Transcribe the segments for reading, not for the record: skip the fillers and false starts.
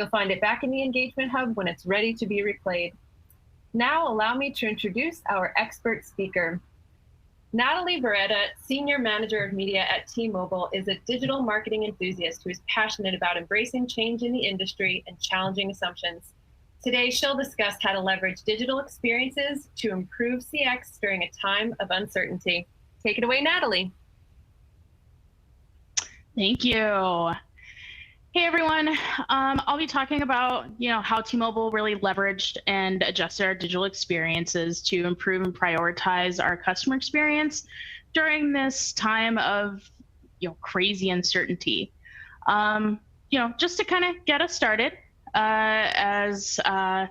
You'll find it back in the Engagement Hub when it's ready to be replayed. Now allow me to introduce our expert speaker. Natalie Beretta, Senior Manager of Media at T-Mobile, is a digital marketing enthusiast who is passionate about embracing change in the industry and challenging assumptions. Today, she'll discuss how to leverage digital experiences to improve CX during a time of uncertainty. Take it away, Natalie. Thank you. Hey everyone, I'll be talking about how T-Mobile really leveraged and adjusted our digital experiences to improve and prioritize our customer experience during this time of crazy uncertainty. Just to kind of get us started, my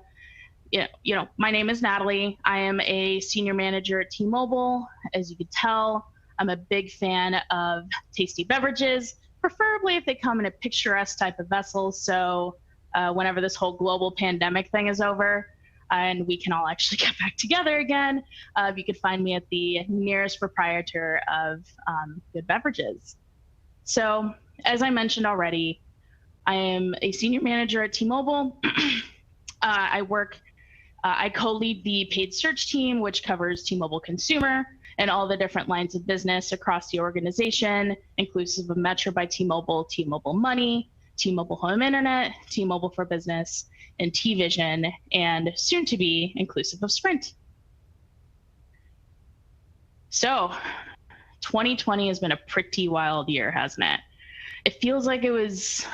name is Natalie. I am a senior manager at T-Mobile. As you can tell, I'm a big fan of tasty beverages, preferably if they come in a picturesque type of vessel. So whenever this whole global pandemic thing is over and we can all actually get back together again, you can find me at the nearest proprietor of good beverages. So as I mentioned already, I am a senior manager at T-Mobile. I co-lead the paid search team, which covers T-Mobile Consumer and all the different lines of business across the organization, inclusive of Metro by T-Mobile, T-Mobile Money, T-Mobile Home Internet, T-Mobile for Business, and T-Vision, and soon to be inclusive of Sprint. So 2020 has been a pretty wild year, hasn't it? It feels like it was,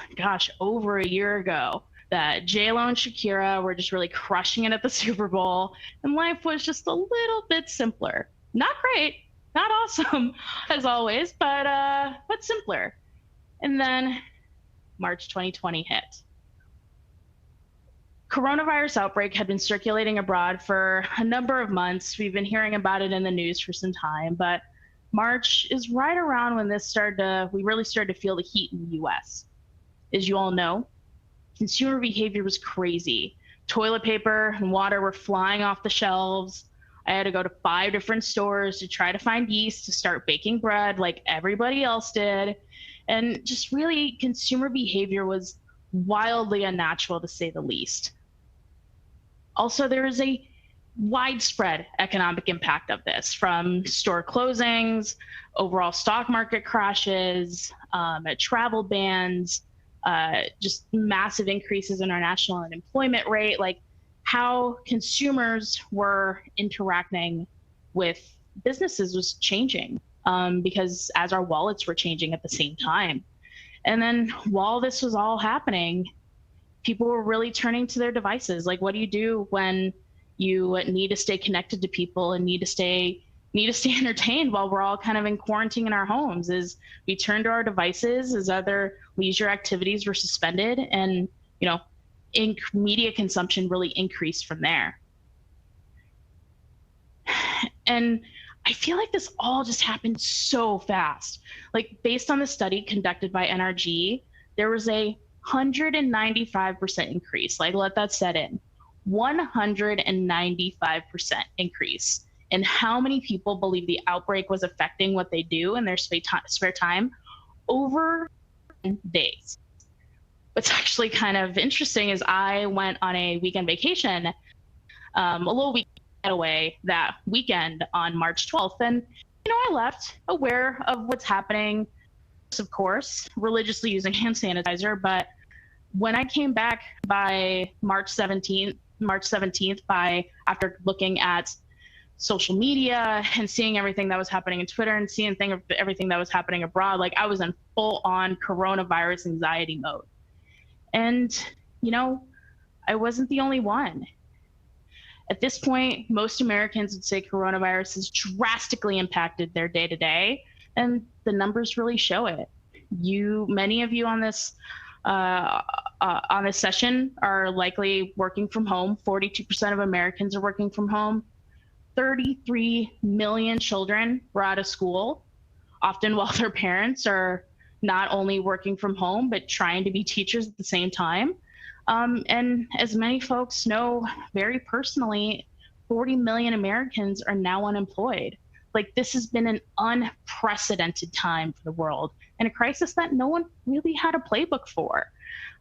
over a year ago that J-Lo and Shakira were just really crushing it at the Super Bowl, and life was just a little bit simpler. Not great, not awesome as always, but simpler. And then March 2020 hit. Coronavirus outbreak had been circulating abroad for a number of months. We've been hearing about it in the news for some time, but March is right around when we really started to feel the heat in the US. As you all know, consumer behavior was crazy. Toilet paper and water were flying off the shelves. I had to go to 5 different stores to try to find yeast to start baking bread like everybody else did. And just really, consumer behavior was wildly unnatural, to say the least. Also, there is a widespread economic impact of this, from store closings, overall stock market crashes, travel bans, just massive increases in our national unemployment rate, like how consumers were interacting with businesses was changing because as our wallets were changing at the same time. And then while this was all happening, people were really turning to their devices. Like, what do you do when you need to stay connected to people and need to stay entertained while we're all kind of in quarantine in our homes? Is we turn to our devices as other leisure activities were suspended, and media consumption really increased from there. And I feel like this all just happened so fast. Like, based on the study conducted by NRG, there was a 195% increase. Like, let that set in. 195% increase in how many people believe the outbreak was affecting what they do in their spare time over days. What's actually kind of interesting is I went on a weekend vacation, a little weekend getaway that weekend on March 12th. And, I left aware of what's happening, of course, religiously using hand sanitizer. But when I came back by March 17th, after looking at social media and seeing everything that was happening in Twitter and seeing everything that was happening abroad, like, I was in full on coronavirus anxiety mode. And, I wasn't the only one. At this point, most Americans would say coronavirus has drastically impacted their day-to-day, and the numbers really show it. Many of you on this session are likely working from home. 42% of Americans are working from home. 33 million children were out of school, often while their parents are not only working from home, but trying to be teachers at the same time. And as many folks know very personally, 40 million Americans are now unemployed. Like, this has been an unprecedented time for the world and a crisis that no one really had a playbook for.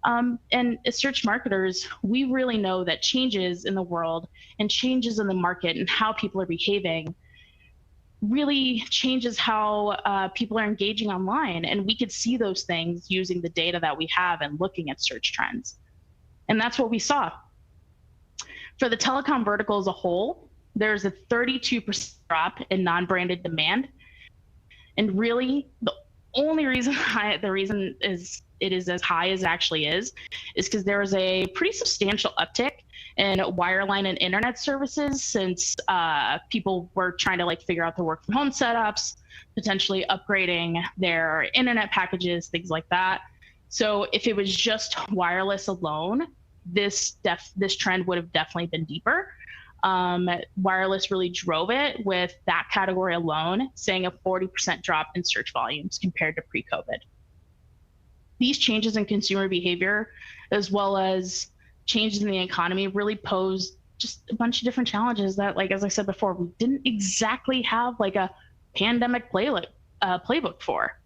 And as search marketers, we really know that changes in the world and changes in the market and how people are behaving really changes how people are engaging online. And we could see those things using the data that we have and looking at search trends. And that's what we saw. For the telecom vertical as a whole, there's a 32% drop in non-branded demand. And really, the only reason it is as high as it actually is because there was a pretty substantial uptick in wireline and internet services since people were trying to figure out the work from home setups, potentially upgrading their internet packages, things like that. So if it was just wireless alone, this trend would have definitely been deeper. Wireless really drove it, with that category alone saying a 40% drop in search volumes compared to pre-COVID. These changes in consumer behavior, as well as changes in the economy, really pose just a bunch of different challenges that, as I said before, we didn't exactly have a pandemic playbook for.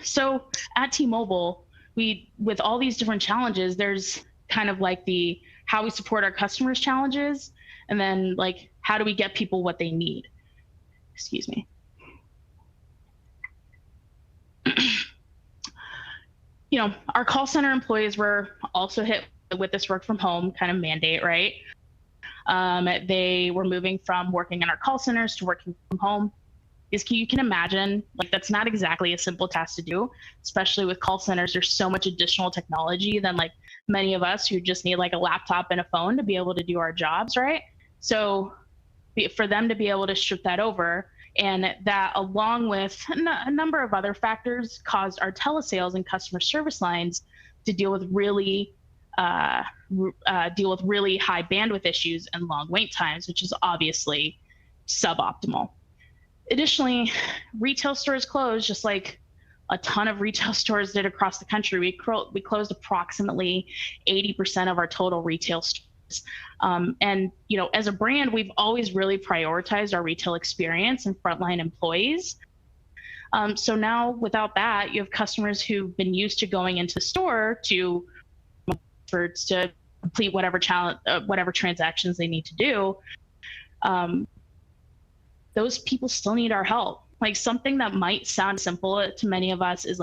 So at T-Mobile, with all these different challenges, there's kind of the how we support our customers challenges, and then how do we get people what they need. Excuse me. Our call center employees were also hit with this work from home kind of mandate, right? They were moving from working in our call centers to working from home. You can imagine, that's not exactly a simple task to do, especially with call centers. There's so much additional technology than many of us who just need a laptop and a phone to be able to do our jobs, right? So for them to be able to shift that over, and that, along with a number of other factors, caused our telesales and customer service lines to deal with really high bandwidth issues and long wait times, which is obviously suboptimal. Additionally, retail stores closed, just like a ton of retail stores did across the country. We closed approximately 80% of our total retail stores. And as a brand, we've always really prioritized our retail experience and frontline employees. So now, without that, you have customers who've been used to going into the store to complete whatever transactions they need to do. Those people still need our help. Something that might sound simple to many of us is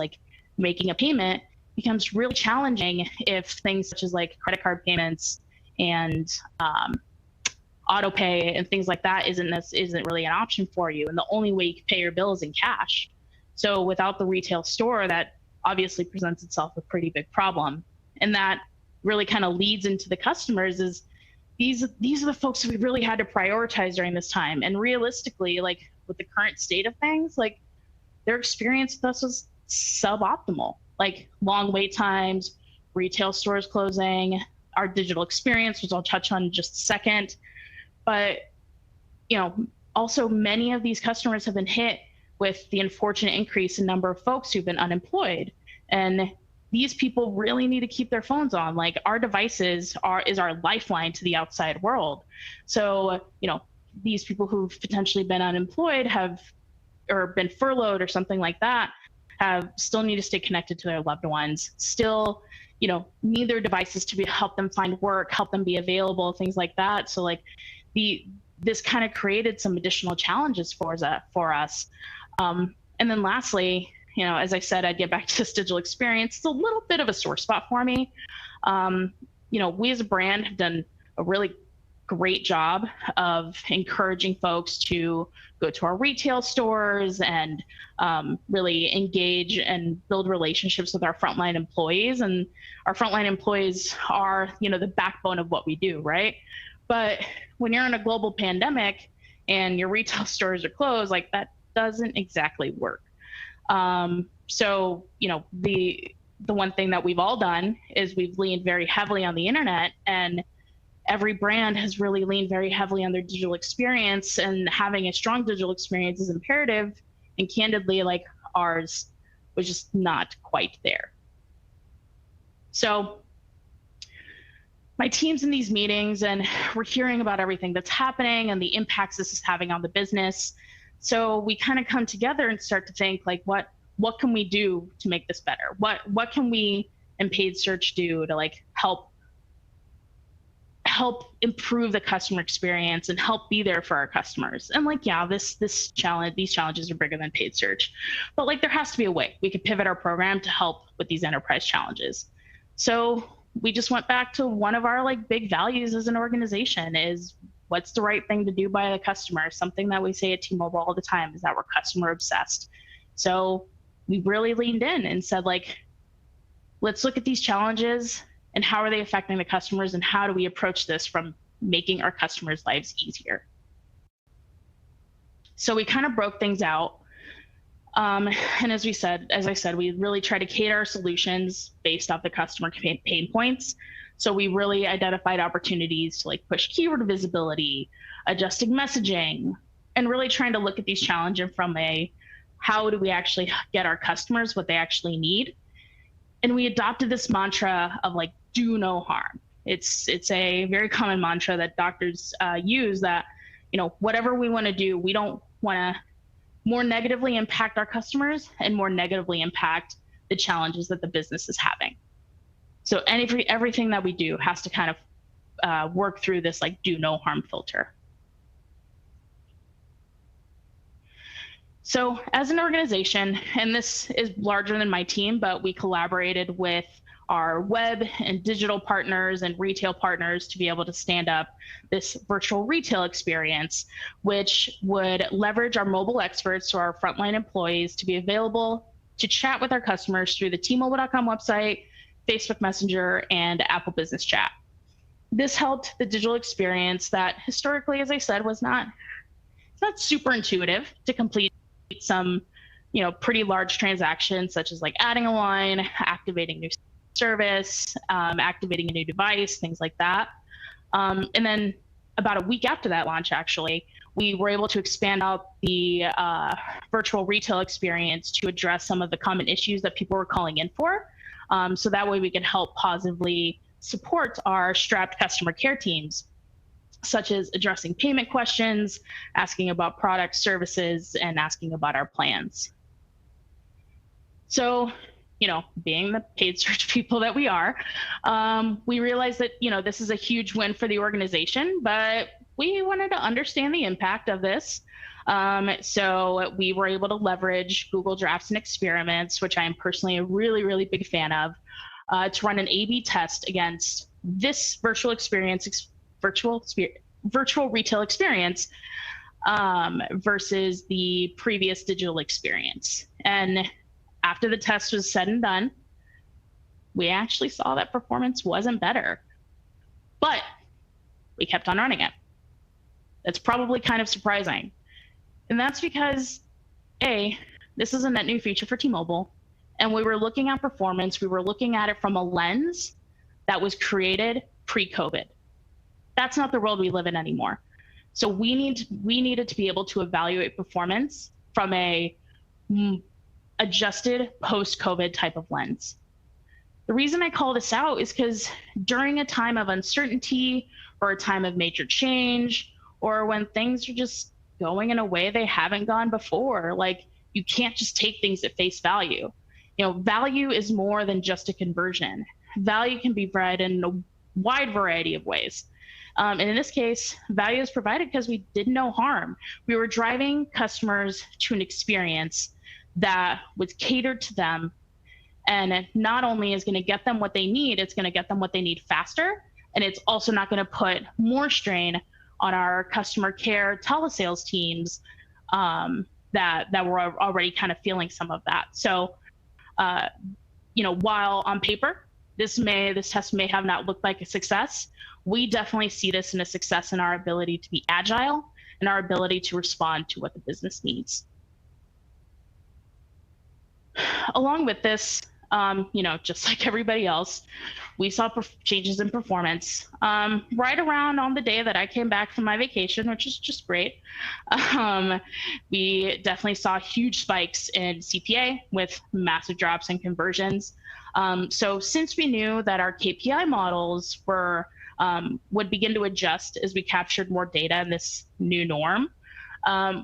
making a payment becomes really challenging if things such as credit card payments and auto pay and things like that isn't really an option for you. And the only way you can pay your bill is in cash. So without the retail store, that obviously presents itself a pretty big problem. And that really kind of leads into the customers is these are the folks that we really had to prioritize during this time. And realistically, with the current state of things, their experience with us was suboptimal. Long wait times, retail stores closing, our digital experience, which I'll touch on in just a second. But, also many of these customers have been hit with the unfortunate increase in number of folks who've been unemployed. And these people really need to keep their phones on. Our devices is our lifeline to the outside world. So, these people who've potentially been unemployed or been furloughed or something like that still need to stay connected to their loved ones, still, need their devices to help them find work, help them be available, things like that. So this kind of created some additional challenges for us. And then lastly, as I said, I'd get back to this digital experience. It's a little bit of a sore spot for me. We as a brand have done a really great job of encouraging folks to go to our retail stores and really engage and build relationships with our frontline employees. And our frontline employees are, the backbone of what we do, right? But when you're in a global pandemic and your retail stores are closed, that doesn't exactly work. So, the one thing that we've all done is we've leaned very heavily on the internet, and every brand has really leaned very heavily on their digital experience, and having a strong digital experience is imperative. And candidly, ours was just not quite there. So my team's in these meetings and we're hearing about everything that's happening and the impacts this is having on the business. So we kind of come together and start to think what what can we do to make this better? What can we in paid search do to like help improve the customer experience and help be there for our customers? And like, yeah, these challenges are bigger than paid search, but like there has to be a way we could pivot our program to help with these enterprise challenges. So we just went back to one of our like big values as an organization is what's the right thing to do by the customer. Something that we say at T-Mobile all the time is that we're customer obsessed. So we really leaned in and said, like, let's look at these challenges and how are they affecting the customers and how do we approach this from making our customers' lives easier? So we kind of broke things out. And as I said, we really try to cater our solutions based off the customer pain points. So we really identified opportunities to like push keyword visibility, adjusting messaging, and really trying to look at these challenges from a how do we actually get our customers what they actually need. And we adopted this mantra of like, do no harm. It's a very common mantra that doctors use that, you know, whatever we want to do, we don't want to more negatively impact our customers and more negatively impact the challenges that the business is having. So everything that we do has to kind of work through this like do no harm filter. So as an organization, and this is larger than my team, but we collaborated with our web and digital partners and retail partners to be able to stand up this virtual retail experience, which would leverage our mobile experts, so our frontline employees, to be available to chat with our customers through the T-Mobile.com website, Facebook Messenger, and Apple Business Chat. This helped the digital experience that historically, as I said, it's not super intuitive to complete some, you know, pretty large transactions such as like adding a line, activating new service, activating a new device, things like that. And then about a week after that launch, actually, we were able to expand out the virtual retail experience to address some of the common issues that people were calling in for. So that way we could help positively support our strapped customer care teams, such as addressing payment questions, asking about product services, and asking about our plans. So, you know, being the paid search people that we are, we realized that, you know, this is a huge win for the organization, but we wanted to understand the impact of this. So we were able to leverage Google Drafts and Experiments, which I am personally a really, really big fan of, to run an A/B test against this virtual retail experience versus the previous digital experience. And after the test was said and done, we actually saw that performance wasn't better, but we kept on running it. That's probably kind of surprising. And that's because, A, this is a net new feature for T-Mobile, and we were looking at performance, we were looking at it from a lens that was created pre-COVID. That's not the world we live in anymore. So we needed to be able to evaluate performance from a adjusted post-COVID type of lens. The reason I call this out is because during a time of uncertainty or a time of major change, or when things are just going in a way they haven't gone before, like you can't just take things at face value. You know, value is more than just a conversion. Value can be read in a wide variety of ways. And in this case, value is provided because we did no harm. We were driving customers to an experience that was catered to them, and not only is going to get them what they need, it's going to get them what they need faster, and it's also not going to put more strain on our customer care telesales teams that were already kind of feeling some of that. So, you know, while on paper this test may have not looked like a success, we definitely see this in a success in our ability to be agile and our ability to respond to what the business needs. Along with this, you know, just like everybody else, we saw changes in performance right around on the day that I came back from my vacation, which is just great. We definitely saw huge spikes in CPA with massive drops in conversions. So since we knew that our KPI models would begin to adjust as we captured more data in this new norm,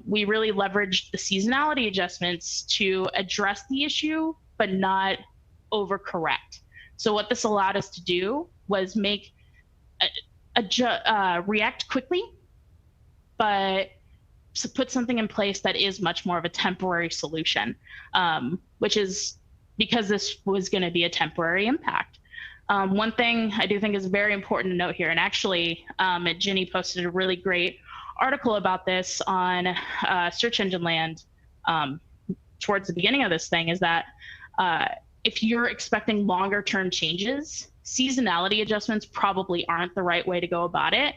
we really leveraged the seasonality adjustments to address the issue, but not overcorrect. So what this allowed us to do was react quickly, but put something in place that is much more of a temporary solution, which is because this was going to be a temporary impact. One thing I do think is very important to note here, and actually Ginny posted a really great article about this on Search Engine Land towards the beginning of this thing, is that if you're expecting longer term changes, seasonality adjustments probably aren't the right way to go about it.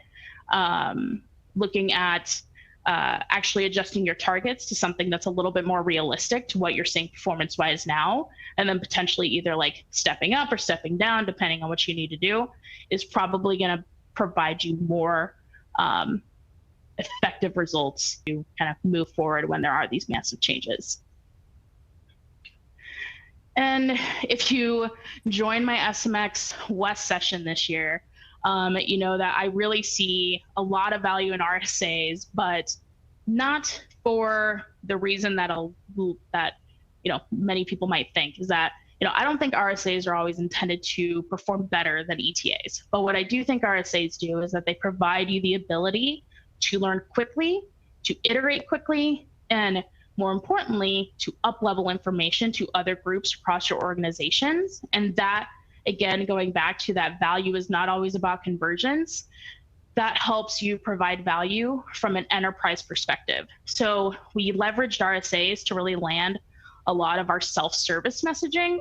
Looking at actually adjusting your targets to something that's a little bit more realistic to what you're seeing performance-wise now, and then potentially either like stepping up or stepping down, depending on what you need to do, is probably going to provide you more effective results to kind of move forward when there are these massive changes. And if you join my SMX West session this year, you know that I really see a lot of value in RSAs, but not for the reason that many people might think, is that I don't think RSAs are always intended to perform better than ETAs. But what I do think RSAs do is that they provide you the ability to learn quickly, to iterate quickly, and more importantly, to up-level information to other groups across your organizations. And that, again, going back to that value is not always about conversions. That helps you provide value from an enterprise perspective. So we leveraged RSAs to really land a lot of our self-service messaging.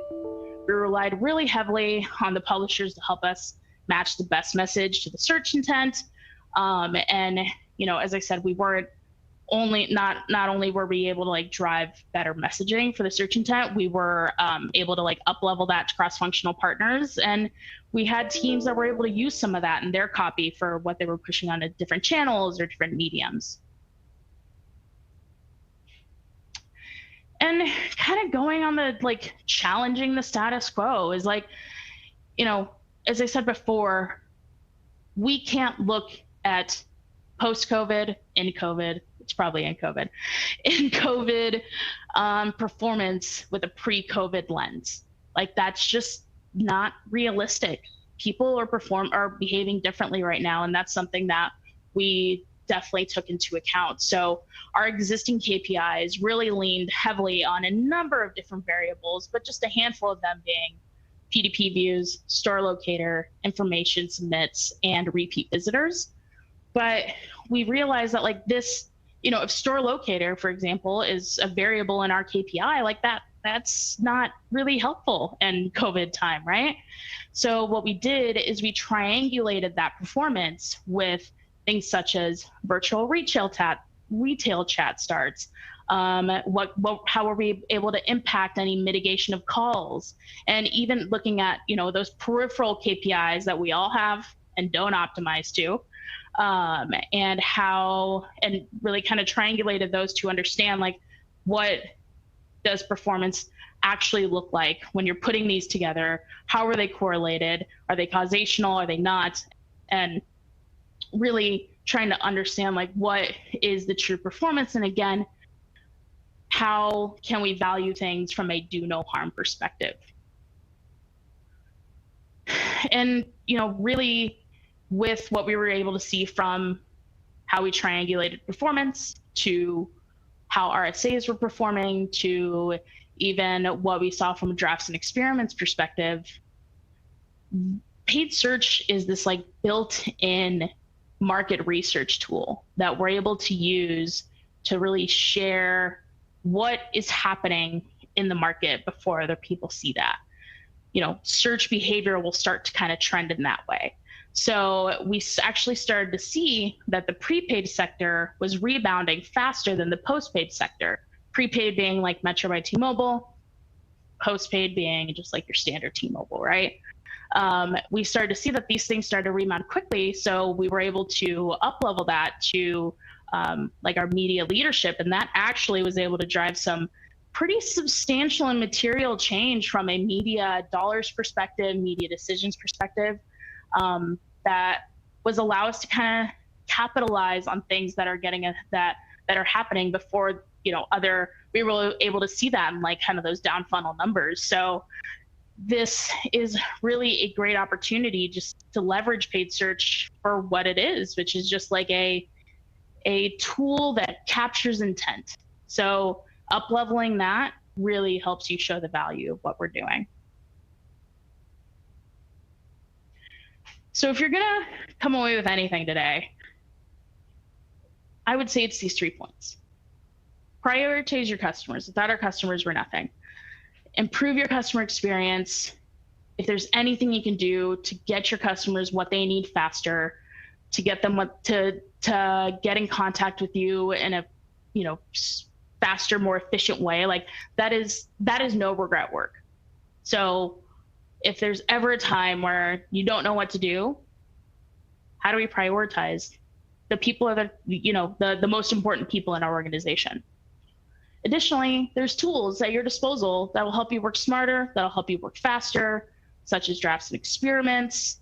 We relied really heavily on the publishers to help us match the best message to the search intent. And as I said, we weren't not only were we able to like drive better messaging for the search intent, we were able to like up level that to cross-functional partners, and we had teams that were able to use some of that in their copy for what they were pushing on different channels or different mediums. And kind of going on the like challenging the status quo is like, as I said before, we can't look at post-COVID, in COVID, it's probably in COVID performance with a pre-COVID lens. Like that's just not realistic. People are behaving differently right now, and that's something that we definitely took into account. So our existing KPIs really leaned heavily on a number of different variables, but just a handful of them being PDP views, store locator, information submits, and repeat visitors. But we realized that like this, if store locator, for example, is a variable in our KPI, like that's not really helpful in COVID time, right? So what we did is we triangulated that performance with things such as virtual retail chat starts. How are we able to impact any mitigation of calls? And even looking at, those peripheral KPIs that we all have and don't optimize to. And really kind of triangulated those to understand like what does performance actually look like when you're putting these together? How are they correlated? Are they causational? Are they not? And really trying to understand like what is the true performance, and again, how can we value things from a do no harm perspective? And really, with what we were able to see from how we triangulated performance to how RSAs were performing to even what we saw from a drafts and experiments perspective, paid search is this like built-in market research tool that we're able to use to really share what is happening in the market before other people see that. Search behavior will start to kind of trend in that way. So we actually started to see that the prepaid sector was rebounding faster than the postpaid sector. Prepaid being like Metro by T-Mobile, postpaid being just like your standard T-Mobile, right? We started to see that these things started to rebound quickly, so we were able to up-level that to like our media leadership, and that actually was able to drive some pretty substantial and material change from a media dollars perspective, media decisions perspective. That was allow us to kind of capitalize on things that are getting that that are happening before, we were able to see that in like kind of those down funnel numbers. So this is really a great opportunity just to leverage paid search for what it is, which is just like a tool that captures intent. So up-leveling that really helps you show the value of what we're doing. So if you're gonna come away with anything today, I would say it's these 3 points. Prioritize your customers. Without our customers, we're nothing. Improve your customer experience. If there's anything you can do to get your customers what they need faster, to get them to get in contact with you in a faster, more efficient way, like that is no regret work. So if there's ever a time where you don't know what to do, how do we prioritize? The people are the most important people in our organization. Additionally, there's tools at your disposal that will help you work smarter, that'll help you work faster, such as drafts and experiments,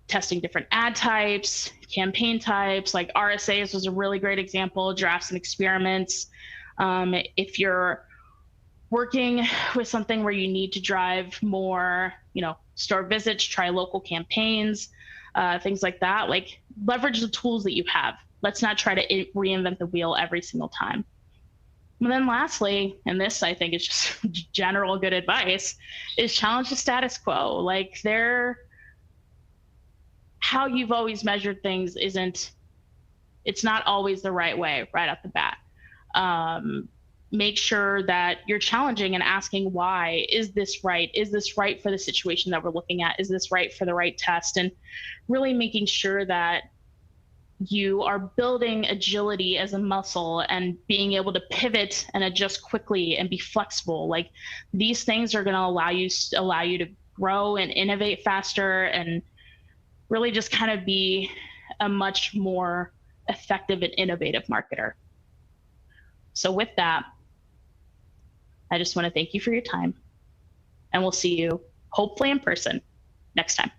testing different ad types, campaign types, like RSAs was a really great example, drafts and experiments. If you're working with something where you need to drive more, store visits, try local campaigns, things like that, like leverage the tools that you have. Let's not try to reinvent the wheel every single time. And then lastly, and this I think is just general good advice, is challenge the status quo. Like how you've always measured things it's not always the right way right off the bat. Make sure that you're challenging and asking why. Is this right? Is this right for the situation that we're looking at? Is this right for the right test? And really making sure that you are building agility as a muscle and being able to pivot and adjust quickly and be flexible. Like these things are going to allow you to grow and innovate faster and really just kind of be a much more effective and innovative marketer. So with that, I just want to thank you for your time, and we'll see you hopefully in person next time.